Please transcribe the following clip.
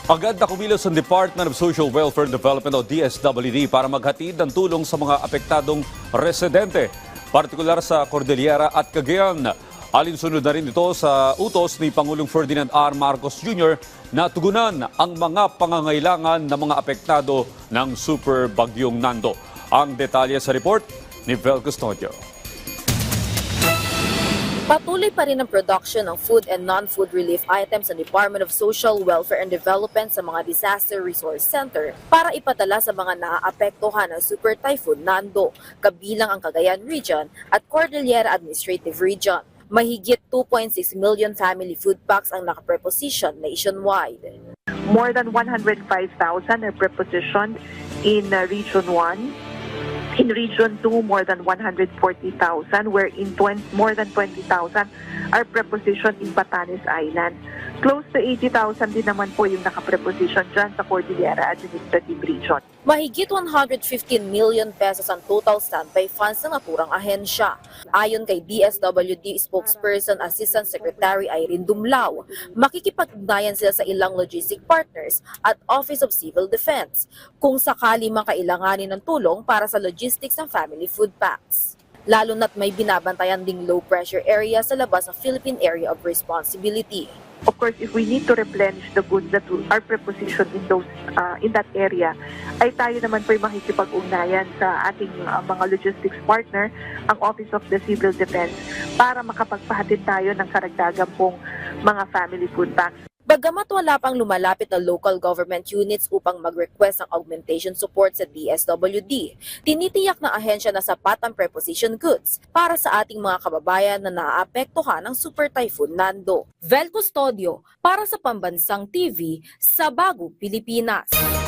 Agad na kumilos ang Department of Social Welfare and Development o DSWD para maghatid ng tulong sa mga apektadong residente, partikular sa Cordillera at Cagayan. Alinsunod na rin ito sa utos ni Pangulong Ferdinand R. Marcos Jr. na tugunan ang mga pangangailangan ng mga apektado ng Super Bagyong Nando. Ang detalye sa report ni Vel Custodio. Patuloy pa rin ang production ng food and non-food relief items sa Department of Social Welfare and Development sa mga Disaster Resource Center para ipadala sa mga naaapektuhan ng Super Typhoon Nando, kabilang ang Cagayan Region at Cordillera Administrative Region. Mahigit 2.6 million family food packs ang nakapreposition nationwide. More than 105,000 are prepositioned in Region 1. In Region 2, more than 140,000, where more than 20,000 are prepositioned in Batanes Island. Close to 80,000 din naman po yung nakapreposition dyan sa Cordillera Administrative Region. Mahigit 115 million pesos ang total standby funds ng naturang ahensya. Ayon kay DSWD spokesperson Assistant Secretary Irene Dumlao, makikipag-ugnayan sila sa ilang logistic partners at Office of Civil Defense kung sakali mang kailanganin ng tulong para sa logistics ng family food packs. Lalo na't may binabantayan ding low-pressure area sa labas ng Philippine Area of Responsibility. Of course, if we need to replenish the goods that are prepositioned in that area, ay tayo naman po makikipag-ugnayan sa ating mga logistics partner, ang Office of the Civil Defense, para makapagpahatid tayo ng karagdagan pong mga family food packs. Bagamat wala pang lumalapit na local government units upang mag-request ng augmentation support sa DSWD, tinitiyak ng ahensya na sapat ang preposition goods para sa ating mga kababayan na naaapektuhan ng Super Typhoon Nando. Vel Custodio para sa Pambansang TV sa Bagong Pilipinas.